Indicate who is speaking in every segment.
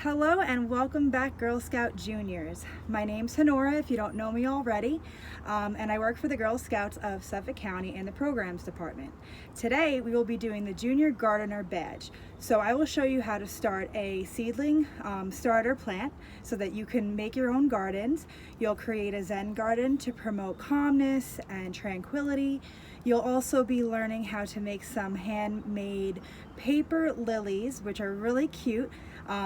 Speaker 1: Hello and welcome back, Girl Scout Juniors. My name's Honora, if you don't know me already, and I work for the Girl Scouts of Suffolk County in the Programs Department. Today we will be doing the Junior Gardener Badge. So I will show you how to start a seedling starter plant so that you can make your own gardens. You'll create a Zen Garden to promote calmness and tranquility. You'll also be learning how to make some handmade paper lilies, which are really cute.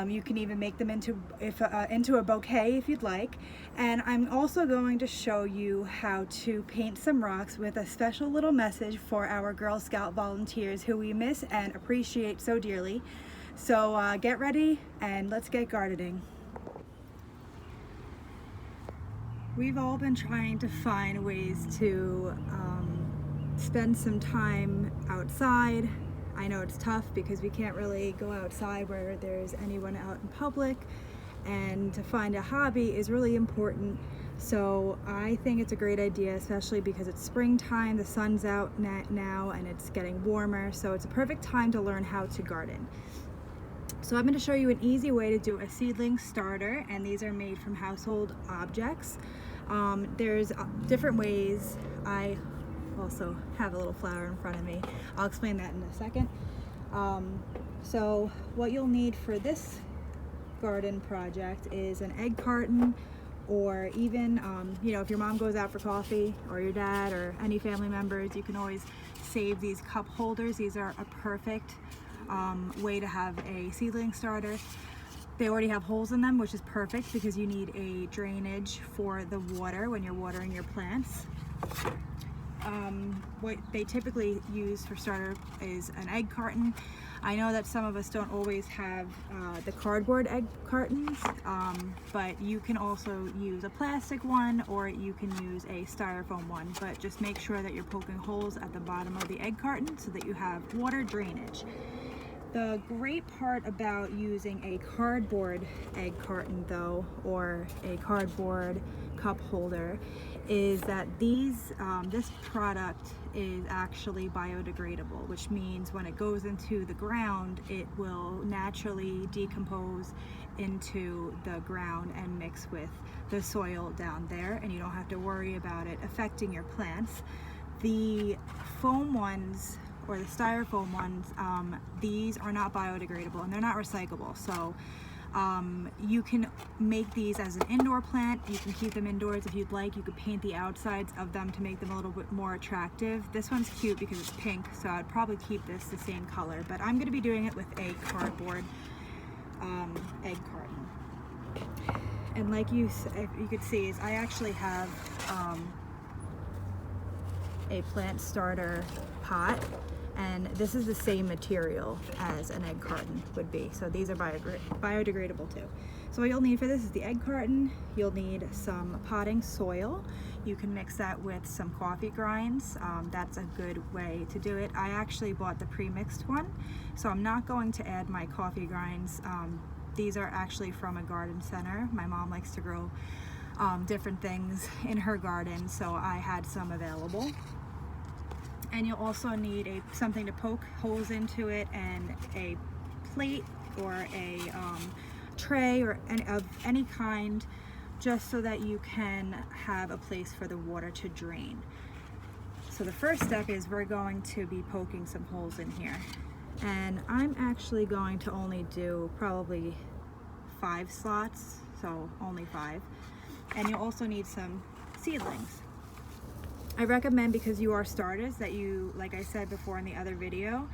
Speaker 1: You can even make them into a bouquet if you'd like. And I'm also going to show you how to paint some rocks with a special little message for our Girl Scout volunteers who we miss and appreciate so dearly. So get ready and let's get gardening. We've all been trying to find ways to spend some time outside. I know it's tough because we can't really go outside where there's anyone out in public, and to find a hobby is really important. So I think it's a great idea, especially because it's springtime, the sun's out now and it's getting warmer, so it's a perfect time to learn how to garden. So I'm going to show you an easy way to do a seedling starter, and these are made from household objects. There's different ways. I also have a little flower in front of me. I'll explain that in a second. So what you'll need for this garden project is an egg carton, or even if your mom goes out for coffee, or your dad, or any family members, you can always save these cup holders. These are a perfect way to have a seedling starter. They already have holes in them, which is perfect because you need a drainage for the water when you're watering your plants. What they typically use for starter is an egg carton. I know that some of us don't always have the cardboard egg cartons, but you can also use a plastic one, or you can use a styrofoam one, but just make sure that you're poking holes at the bottom of the egg carton so that you have water drainage. The great part about using a cardboard egg carton though, or a cardboard cup holder, is that this product is actually biodegradable, which means when it goes into the ground, it will naturally decompose into the ground and mix with the soil down there, and you don't have to worry about it affecting your plants. The foam ones, or the styrofoam ones, these are not biodegradable and they're not recyclable. So you can make these as an indoor plant. You can keep them indoors if you'd like. You could paint the outsides of them to make them a little bit more attractive. This one's cute because it's pink, so I'd probably keep this the same color, but I'm going to be doing it with a cardboard egg carton. And like you could see, is I actually have a plant starter pot, and this is the same material as an egg carton would be, so these are biodegradable too. So what you'll need for this is the egg carton. You'll need some potting soil. You can mix that with some coffee grinds. That's a good way to do it. I actually bought the pre-mixed one, so I'm not going to add my coffee grinds. These are actually from a garden center. My mom likes to grow different things in her garden, so I had some available. And you'll also need something to poke holes into it, and a plate or a tray or of any kind, just so that you can have a place for the water to drain. So the first step is we're going to be poking some holes in here, and I'm actually going to only do probably 5 slots, so only 5. And you'll also need some seedlings. I recommend, because you are starters, that you, like I said before in the other video,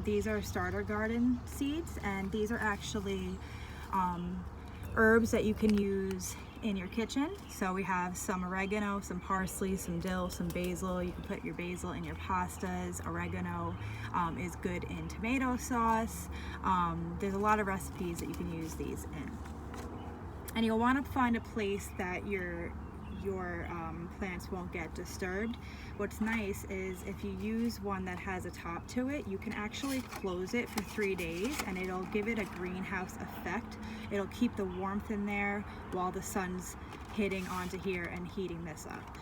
Speaker 1: these are starter garden seeds, and these are actually herbs that you can use in your kitchen. So we have some oregano, some parsley, some dill, some basil. You can put your basil in your pastas. Oregano is good in tomato sauce. There's a lot of recipes that you can use these in. And you'll want to find a place that your plants won't get disturbed. What's nice is if you use one that has a top to it, you can actually close it for 3 days and it'll give it a greenhouse effect. It'll keep the warmth in there while the sun's hitting onto here and heating this up.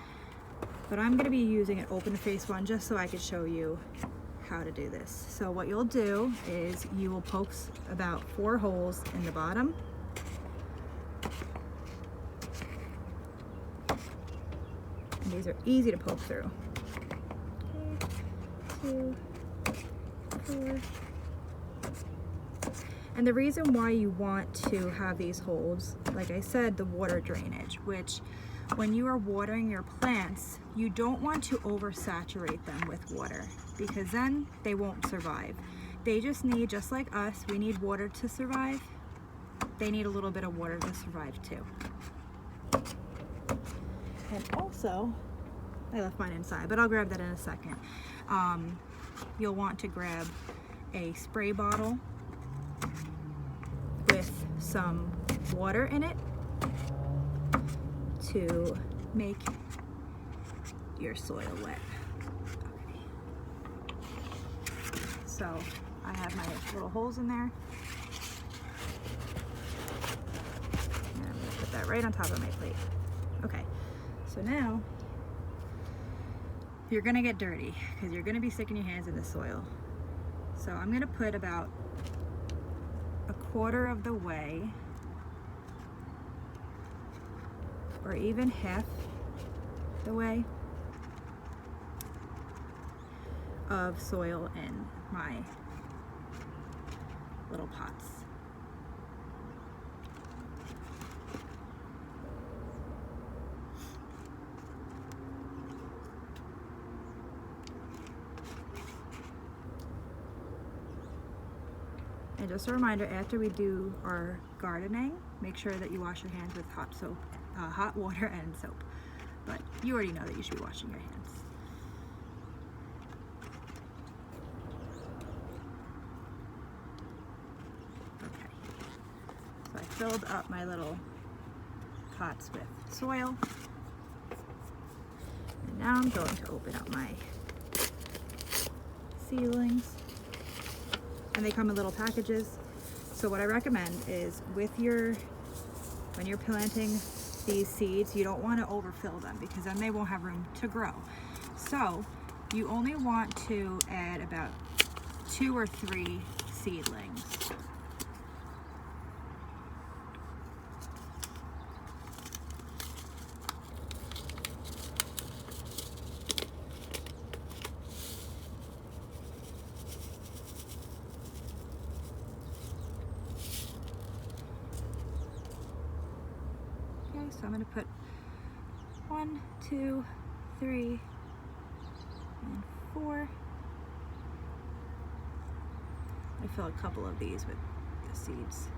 Speaker 1: But I'm going to be using an open face one just so I could show you how to do this. So what you'll do is you will poke about 4 holes in the bottom. And these are easy to poke through. Okay, 2, 4. And the reason why you want to have these holes, like I said, the water drainage, which when you are watering your plants, you don't want to oversaturate them with water because then they won't survive. They just need, just like us, we need water to survive. They need a little bit of water to survive too. And also, I left mine inside, but I'll grab that in a second. You'll want to grab a spray bottle with some water in it to make your soil wet. Okay. So I have my little holes in there. And I'm gonna put that right on top of my plate. Okay, so now you're gonna get dirty because you're gonna be sticking your hands in the soil. So I'm gonna put about 1/4 of the way, or even half the way of soil in my little pots. And just a reminder, after we do our gardening, make sure that you wash your hands with hot water and soap. But you already know that you should be washing your hands. Okay, so I filled up my little pots with soil. And now I'm going to open up my seedlings. And they come in little packages. So what I recommend is when you're planting these seeds, you don't want to overfill them because then they won't have room to grow. So you only want to add about 2 or 3 seedlings. So I'm going to put 1, 2, 3, and 4. I fill a couple of these with the seeds.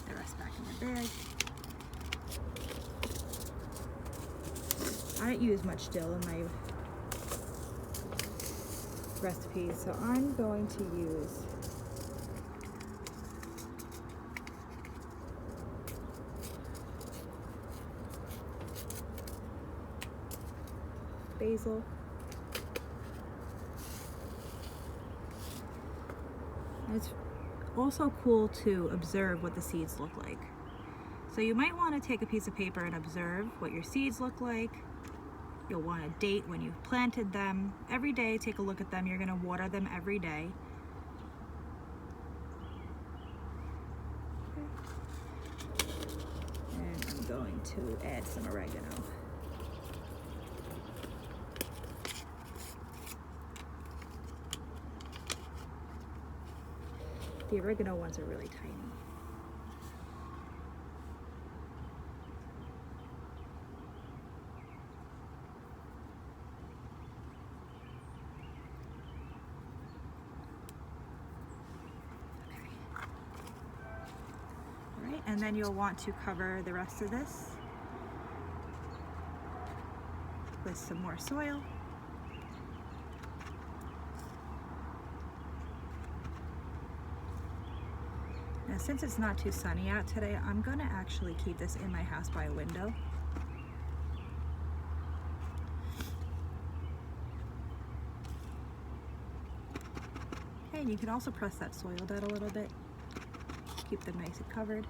Speaker 1: The rest back in the bag. I don't use much dill in my recipes, so I'm going to use basil, and it's also cool to observe what the seeds look like. So you might want to take a piece of paper and observe what your seeds look like. You'll want to date when you planted them. Every day, take a look at them. You're going to water them every day. Okay. And I'm going to add some oregano. The oregano ones are really tiny. And then you'll want to cover the rest of this with some more soil. Now, since it's not too sunny out today, I'm going to actually keep this in my house by a window. Okay, And you can also press that soil down a little bit, keep them nice and covered.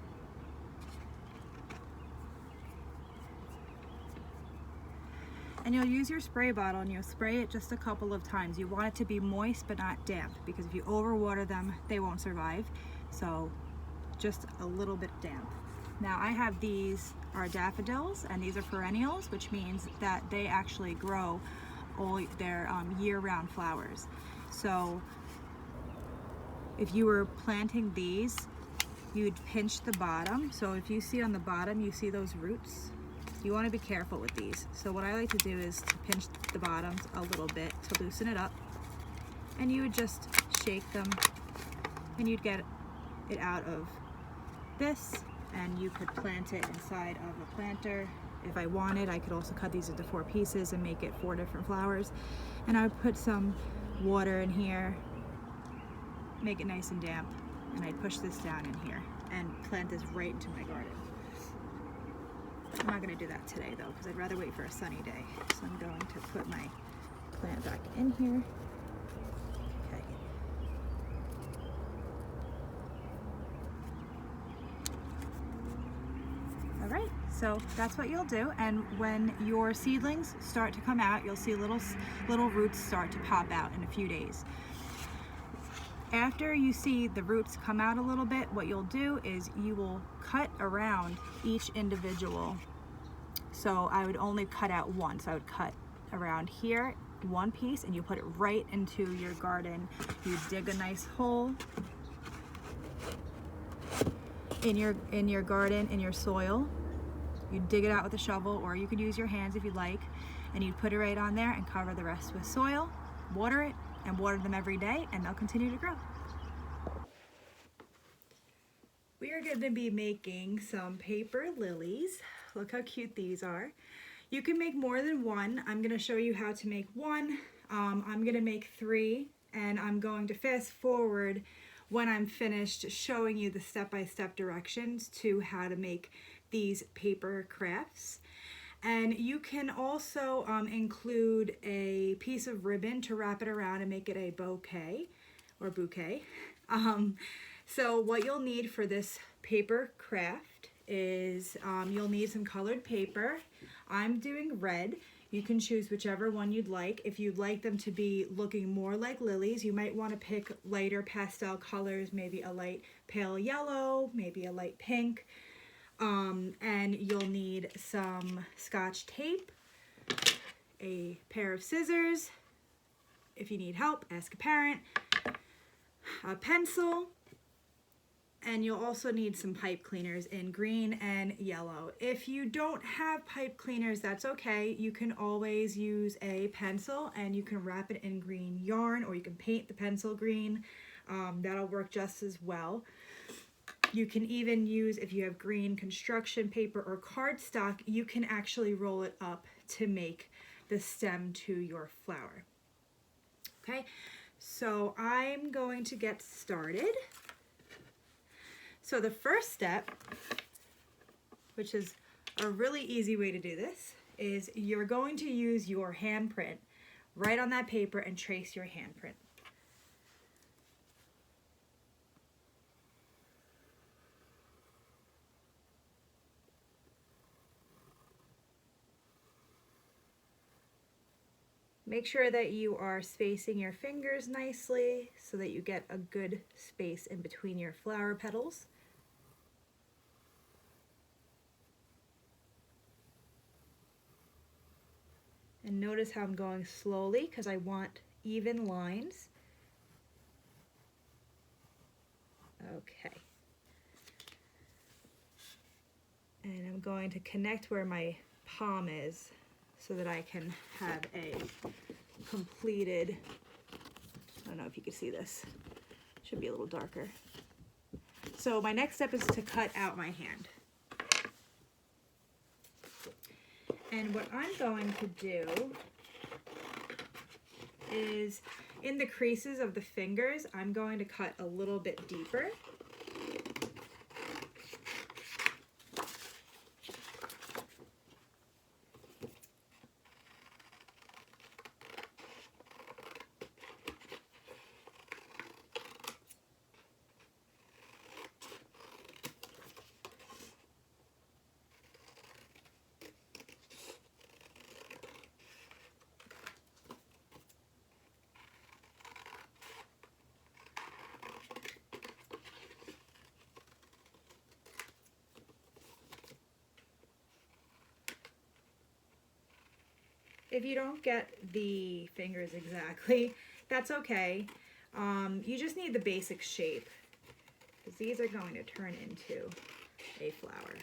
Speaker 1: And you'll use your spray bottle and you'll spray it just a couple of times. You want it to be moist but not damp, because if you overwater them, they won't survive. So just a little bit damp. Now I have these are daffodils, and these are perennials, which means that they actually grow all their year-round flowers. So if you were planting these, you'd pinch the bottom. So if you see on the bottom, you see those roots. You want to be careful with these. So what I like to do is to pinch the bottoms a little bit to loosen it up, and you would just shake them and you'd get it out of this, and you could plant it inside of a planter. If I wanted, I could also cut these into 4 pieces and make it 4 different flowers. And I would put some water in here, make it nice and damp, and I'd push this down in here and plant this right into my garden. I'm not going to do that today though, because I'd rather wait for a sunny day. So I'm going to put my plant back in here. Okay. All right, so that's what you'll do. And when your seedlings start to come out, you'll see little roots start to pop out in a few days. After you see the roots come out a little bit, what you'll do is you will cut around each individual. So I would only cut out one. So I would cut around here, 1 piece, and you put it right into your garden. You dig a nice hole in your garden, in your soil. You dig it out with a shovel, or you could use your hands if you'd like, and you put it right on there and cover the rest with soil, water it, and water them every day, and they'll continue to grow. We are going to be making some paper lilies. Look how cute these are. You can make more than one. I'm going to show you how to make one. I'm going to make 3, and I'm going to fast forward when I'm finished showing you the step-by-step directions to how to make these paper crafts. And you can also include a piece of ribbon to wrap it around and make it a bouquet or bouquet. So what you'll need for this paper craft is you'll need some colored paper. I'm doing red. You can choose whichever one you'd like. If you'd like them to be looking more like lilies, you might want to pick lighter pastel colors, maybe a light pale yellow, maybe a light pink. And you'll need some Scotch tape, a pair of scissors. If you need help, ask a parent. A pencil. And you'll also need some pipe cleaners in green and yellow. If you don't have pipe cleaners, that's okay. You can always use a pencil and you can wrap it in green yarn, or you can paint the pencil green. That'll work just as well. You can even use, if you have green construction paper or cardstock, you can actually roll it up to make the stem to your flower. Okay, so I'm going to get started. So the first step, which is a really easy way to do this, is you're going to use your handprint right on that paper and trace your handprint. Make sure that you are spacing your fingers nicely so that you get a good space in between your flower petals. And notice how I'm going slowly because I want even lines. Okay. And I'm going to connect where my palm is so that I can have a completed, I don't know if you can see this, should be a little darker. So my next step is to cut out my hand. And what I'm going to do is in the creases of the fingers, I'm going to cut a little bit deeper. if you don't get the fingers exactly, that's okay. You just need the basic shape, because these are going to turn into a flower.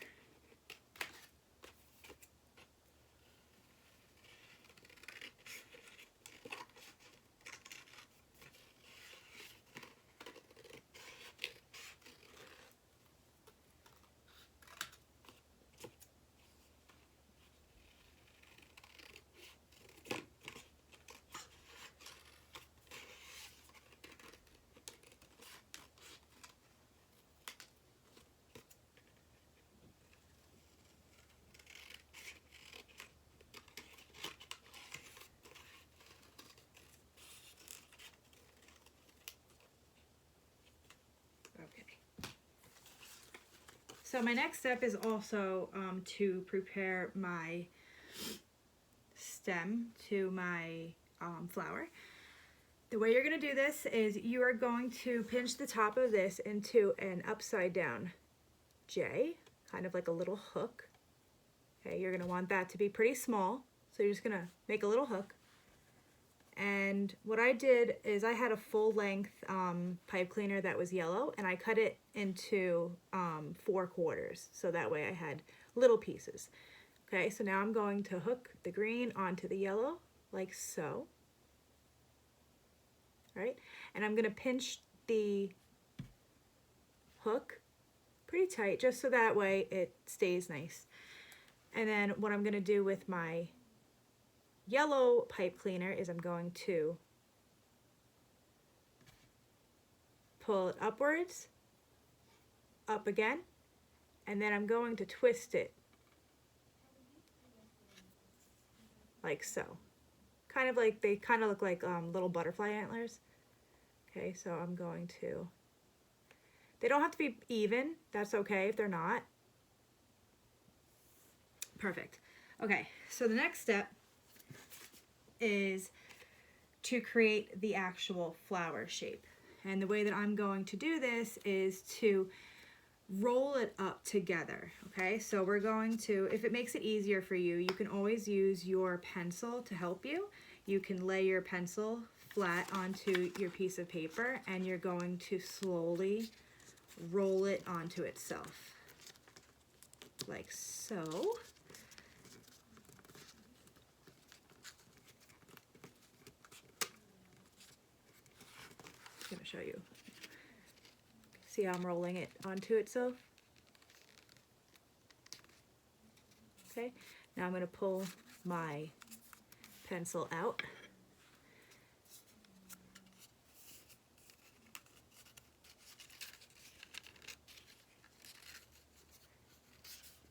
Speaker 1: So my next step is also to prepare my stem to my flower. The way you're going to do this is you are going to pinch the top of this into an upside down J, kind of like a little hook. Okay, you're going to want that to be pretty small, so you're just going to make a little hook. And what I did is I had a full length pipe cleaner that was yellow, and I cut it into 4 quarters, so that way I had little pieces. Okay, so now I'm going to hook the green onto the yellow like so. Right, and I'm going to pinch the hook pretty tight just so that way it stays nice. And then what I'm going to do with my yellow pipe cleaner is I'm going to pull it upwards, up again, and then I'm going to twist it like so. Kind of like, they kind of look like little butterfly antlers. Okay, so I'm going to, they don't have to be even, that's okay if they're not. Perfect. Okay, so the next step is to create the actual flower shape. And the way that I'm going to do this is to roll it up together. Okay, so we're going to, if it makes it easier for you, you can always use your pencil to help you. You can lay your pencil flat onto your piece of paper and you're going to slowly roll it onto itself. Like so. I'm going to show you. See how I'm rolling it onto itself? Okay, now I'm going to pull my pencil out.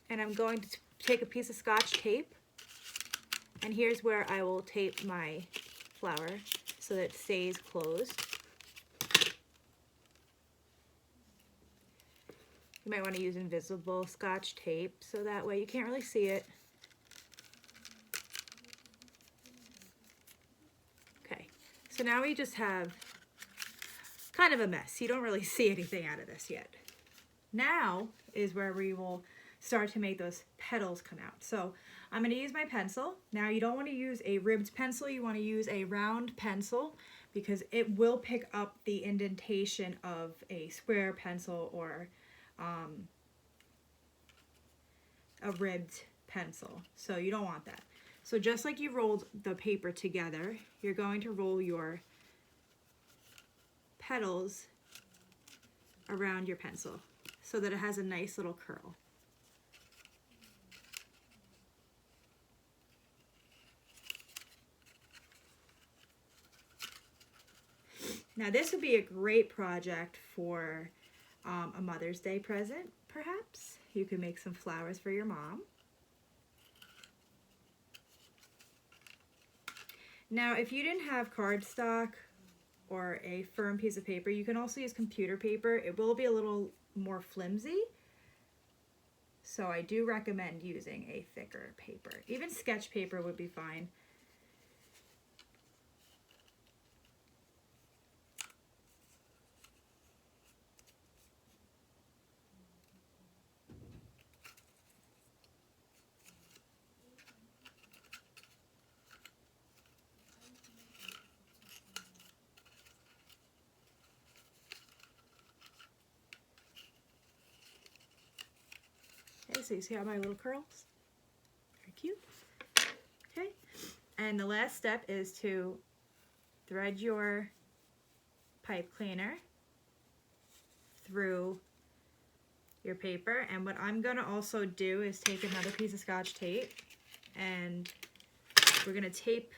Speaker 1: And I'm going to take a piece of Scotch tape, and here's where I will tape my flower so that it stays closed. You might want to use invisible Scotch tape so that way you can't really see it. Okay, so now we just have kind of a mess. You don't really see anything out of this yet. Now is where we will start to make those petals come out. So I'm going to use my pencil. Now you don't want to use a ribbed pencil, you want to use a round pencil because it will pick up the indentation of a square pencil or a ribbed pencil. So you don't want that. So just like you rolled the paper together, you're going to roll your petals around your pencil so that it has a nice little curl. Now this would be a great project for a Mother's Day present, perhaps. You could make some flowers for your mom. Now if you didn't have cardstock or a firm piece of paper, you can also use computer paper. It will be a little more flimsy, so I do recommend using a thicker paper. Even sketch paper would be fine. so you see how my little curls? Very cute. Okay, and the last step is to thread your pipe cleaner through your paper, and what I'm going to also do is take another piece of Scotch tape, and we're going to tape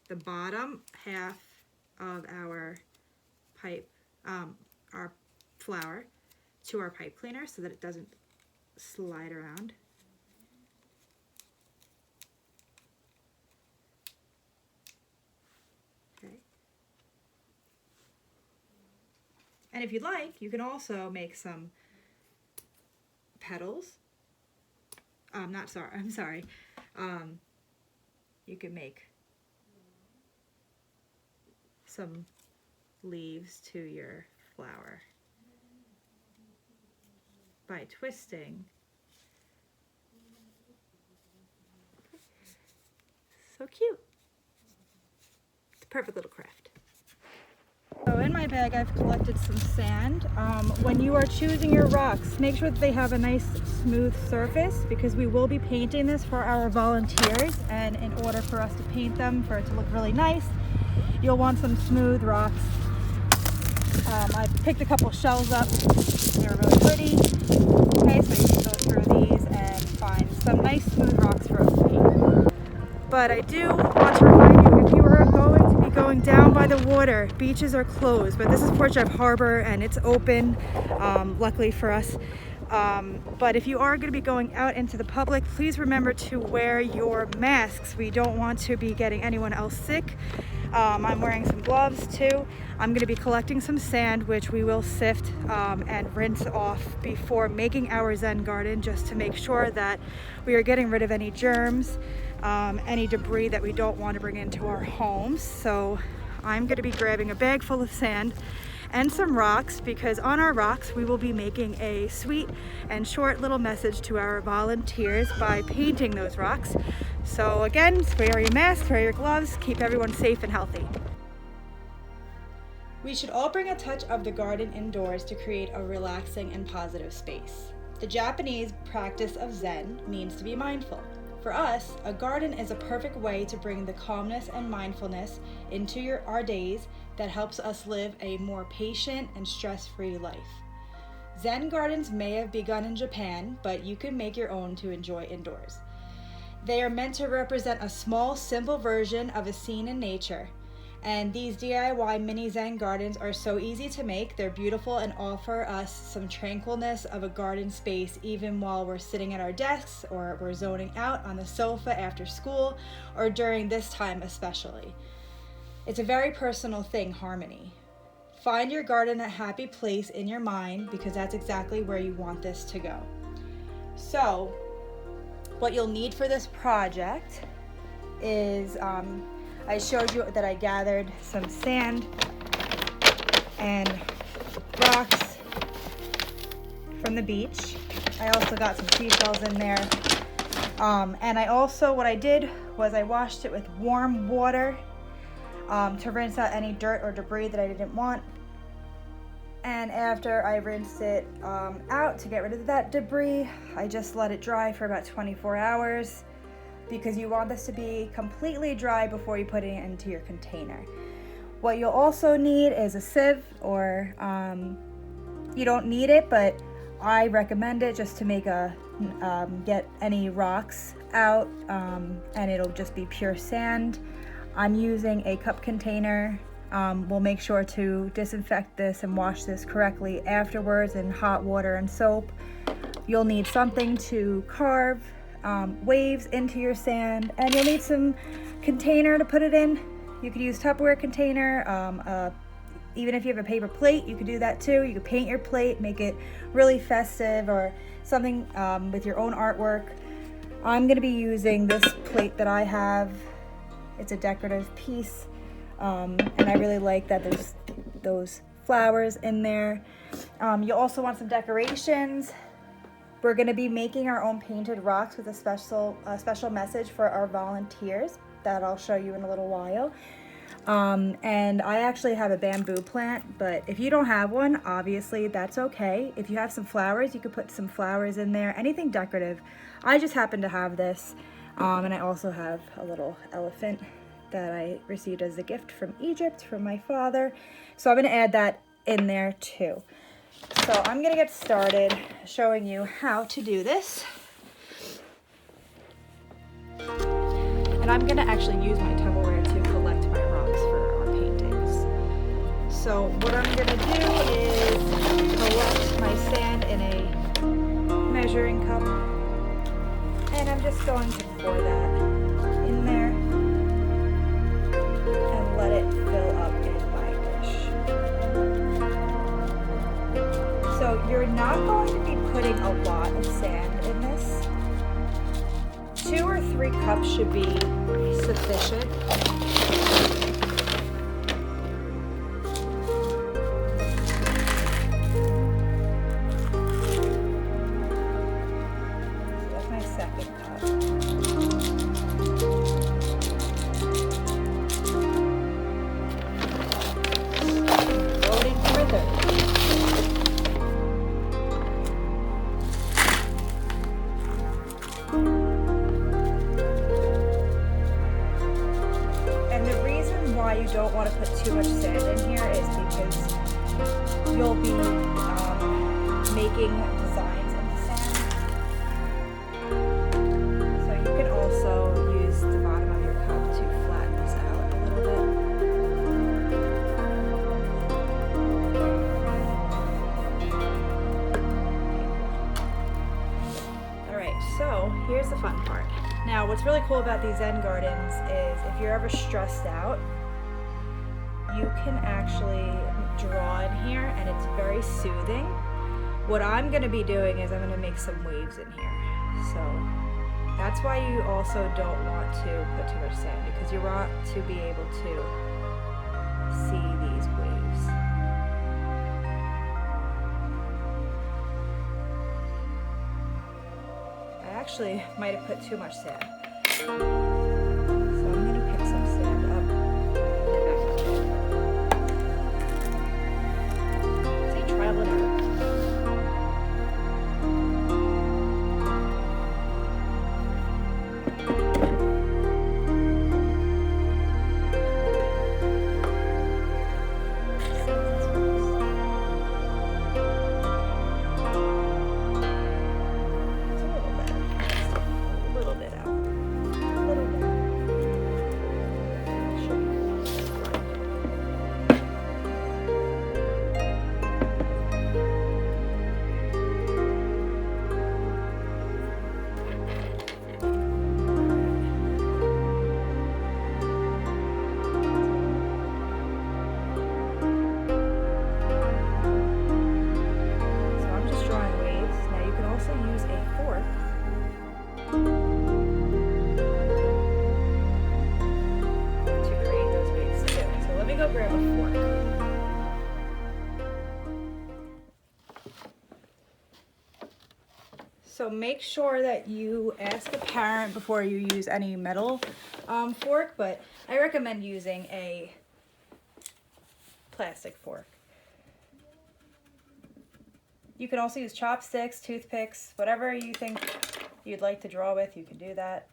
Speaker 1: the bottom half of our pipe, our flower, to our pipe cleaner so that it doesn't slide around. Okay. And if you'd like, you can also make some petals. I'm sorry. You can make some leaves to your flower by twisting. So cute. It's a perfect little craft. So in my bag I've collected some sand. When you are choosing your rocks, make sure that they have a nice smooth surface, because we will be painting this for our volunteers, and in order for us to paint them, for it to look really nice, you'll want some smooth rocks. I picked a couple shells up. They're really pretty. Okay, so you can go through these and find some nice smooth rocks for us to paint. But I do want to remind you, if you are going down by the water, beaches are closed, but this is Port Jeff Harbor and it's open, luckily for us. But if you are going to be going out into the public, please remember to wear your masks. We don't want to be getting anyone else sick. I'm wearing some gloves too. I'm going to be collecting some sand, which we will sift and rinse off before making our Zen garden, just to make sure that we are getting rid of any germs, any debris that we don't want to bring into our homes. So I'm going to be grabbing a bag full of sand and some rocks, because on our rocks we will be making a sweet and short little message to our volunteers by painting those rocks. So again, wear your mask, wear your gloves, keep everyone safe and healthy. We should all bring a touch of the garden indoors to create a relaxing and positive space. The Japanese practice of Zen means to be mindful. For us, a garden is a perfect way to bring the calmness and mindfulness into our days that helps us live a more patient and stress-free life. Zen gardens may have begun in Japan, but you can make your own to enjoy indoors. They are meant to represent a small, simple version of a scene in nature. And these DIY mini Zen gardens are so easy to make. They're beautiful and offer us some tranquilness of a garden space, even while we're sitting at our desks or we're zoning out on the sofa after school, or during this time especially. It's a very personal thing, harmony. Find your garden a happy place in your mind, because that's exactly where you want this to go. So, what you'll need for this project is, I showed you that I gathered some sand and rocks from the beach. I also got some seashells in there. And what I did was I washed it with warm water to rinse out any dirt or debris that I didn't want. And after I rinsed it out to get rid of that debris, I just let it dry for about 24 hours. Because you want this to be completely dry before you put it into your container. What you'll also need is a sieve, or you don't need it, but I recommend it just to make get any rocks out, and it'll just be pure sand. I'm using a cup container. We'll make sure to disinfect this and wash this correctly afterwards in hot water and soap. You'll need something to carve waves into your sand, and you'll need some container to put it in. You could use Tupperware container. Even if you have a paper plate, you could do that too. You could paint your plate, make it really festive, or something with your own artwork. I'm going to be using this plate that I have. It's a decorative piece, and I really like that there's those flowers in there. You'll also want some decorations. We're going to be making our own painted rocks with a special message for our volunteers that I'll show you in a little while. And I actually have a bamboo plant, but if you don't have one, obviously that's okay. If you have some flowers, you could put some flowers in there, anything decorative. I just happen to have this, and I also have a little elephant that I received as a gift from Egypt from my father. So I'm gonna add that in there too. So I'm gonna get started showing you how to do this. And I'm gonna actually use my Tupperware to collect my rocks for our paintings. So what I'm gonna do is collect my sand in a measuring cup, and I'm just going to pour that in there and let it fill up in my dish. So you're not going to be putting a lot of sand in this. 2 or 3 cups should be sufficient. That's my second cup. Loading for a third. You don't want to put too much sand in here is because you'll be making designs in the sand. So you can also use the bottom of your cup to flatten this out a little bit. Alright, so here's the fun part. Now what's really cool about these Zen Gardens is if you're ever stressed out, you can actually draw in here and it's very soothing. What I'm gonna be doing is I'm gonna make some waves in here. So that's why you also don't want to put too much sand, because you want to be able to see these waves. I actually might have put too much sand. So I'm gonna pick some sand up. Traveling around. So make sure that you ask a parent before you use any metal fork, but I recommend using a plastic fork. You can also use chopsticks, toothpicks, whatever you think you'd like to draw with, you can do that.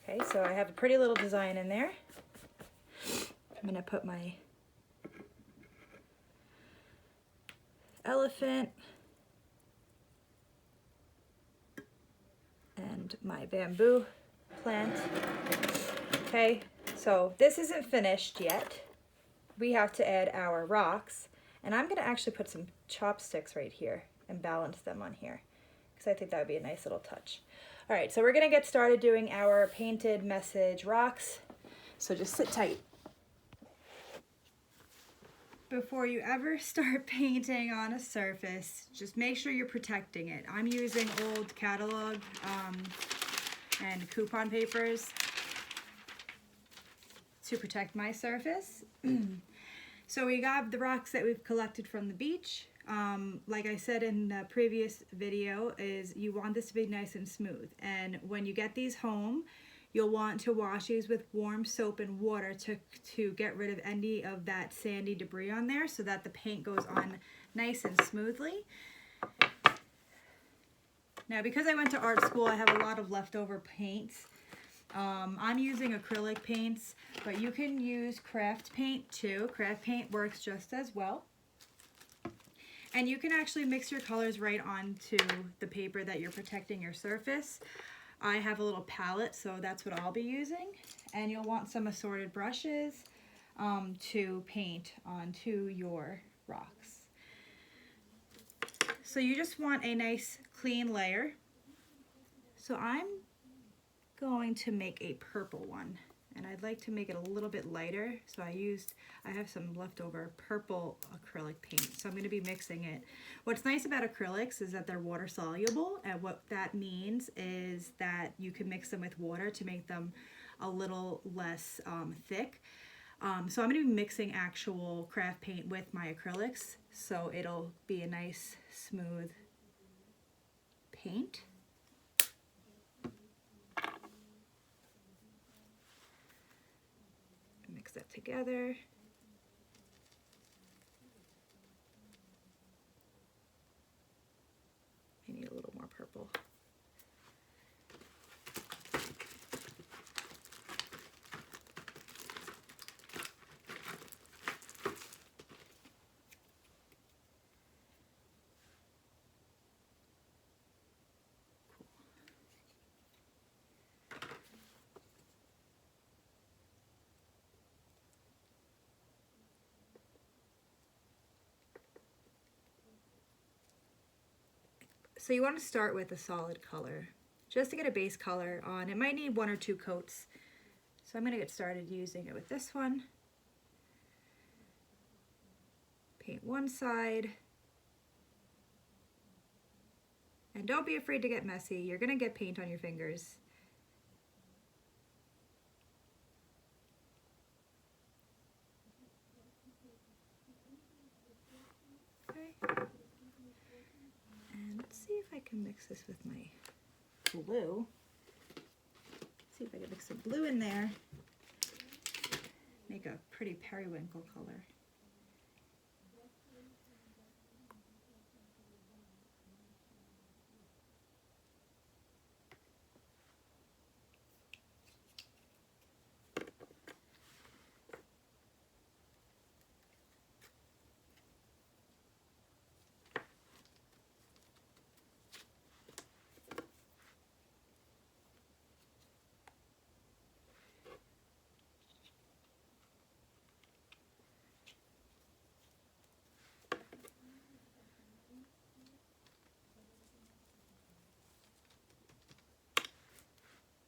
Speaker 1: Okay, so I have a pretty little design in there. I'm going to put my elephant and my bamboo plant. Okay, so this isn't finished yet. We have to add our rocks, and I'm going to actually put some chopsticks right here and balance them on here because I think that would be a nice little touch. All right, so we're going to get started doing our painted message rocks. So just sit tight. Before you ever start painting on a surface, just make sure you're protecting it. I'm using old catalog and coupon papers. to protect my surface. So we got the rocks that we've collected from the beach. Like I said in the previous video, is you want this to be nice and smooth. And when you get these home, you'll want to wash these with warm soap and water to get rid of any of that sandy debris on there so that the paint goes on nice and smoothly. Now, because I went to art school, I have a lot of leftover paints. I'm using acrylic paints, but you can use craft paint too. Craft paint works just as well. And you can actually mix your colors right onto the paper that you're protecting your surface. I have a little palette, so that's what I'll be using. And you'll want some assorted brushes to paint onto your rocks. So you just want a nice clean layer. So I'm going to make a purple one, and I'd like to make it a little bit lighter. So I have some leftover purple acrylic paint, so I'm going to be mixing it. What's nice about acrylics is that they're water soluble, and what that means is that you can mix them with water to make them a little less thick. So I'm going to be mixing actual craft paint with my acrylics, so it'll be a nice smooth paint. Mix that together. I need a little more purple. So you want to start with a solid color, just to get a base color on. It might need 1 or 2 coats. So I'm going to get started using it with this one. Paint one side. And don't be afraid to get messy. You're going to get paint on your fingers. Okay. And let's see if I can mix this with my blue. See if I can mix some blue in there. Make a pretty periwinkle color.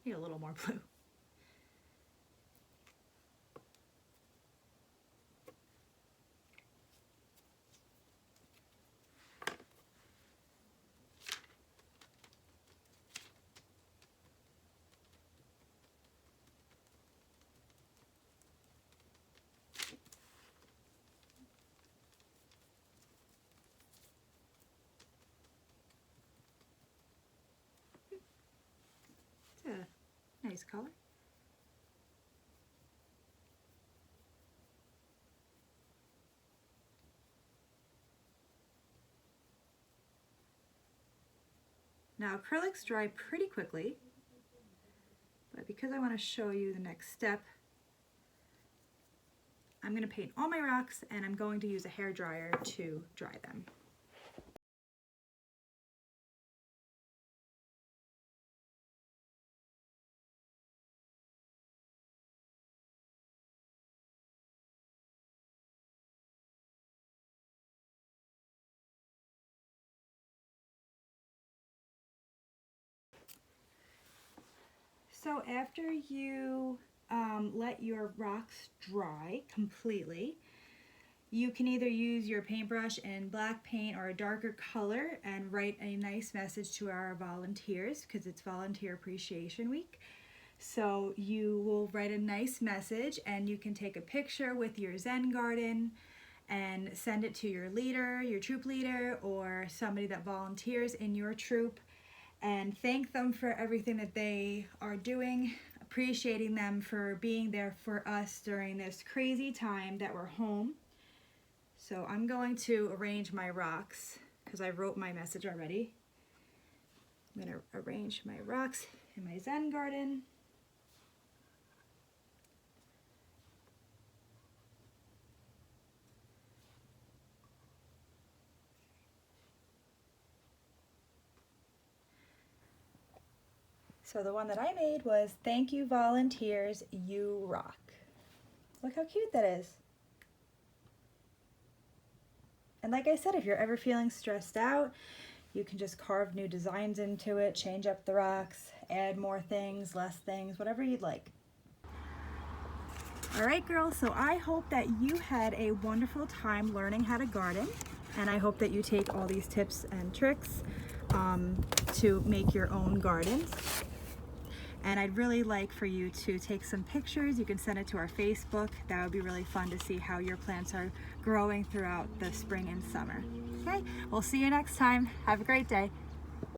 Speaker 1: Need a little more blue. It's a nice color. Now acrylics dry pretty quickly, but because I want to show you the next step, I'm going to paint all my rocks and I'm going to use a hair dryer to dry them. So after you let your rocks dry completely, you can either use your paintbrush in black paint or a darker color and write a nice message to our volunteers, because it's Volunteer Appreciation Week. So you will write a nice message, and you can take a picture with your Zen Garden and send it to your leader, your troop leader, or somebody that volunteers in your troop, and thank them for everything that they are doing, appreciating them for being there for us during this crazy time that we're home. So I'm going to arrange my rocks because I wrote my message already. I'm going to arrange my rocks in my Zen Garden. So the one that I made was "Thank you volunteers, you rock." Look how cute that is. And like I said, if you're ever feeling stressed out, you can just carve new designs into it, change up the rocks, add more things, less things, whatever you'd like. All right, girls, so I hope that you had a wonderful time learning how to garden, and I hope that you take all these tips and tricks to make your own gardens. And I'd really like for you to take some pictures. You can send it to our Facebook. That would be really fun to see how your plants are growing throughout the spring and summer. Okay, we'll see you next time. Have a great day.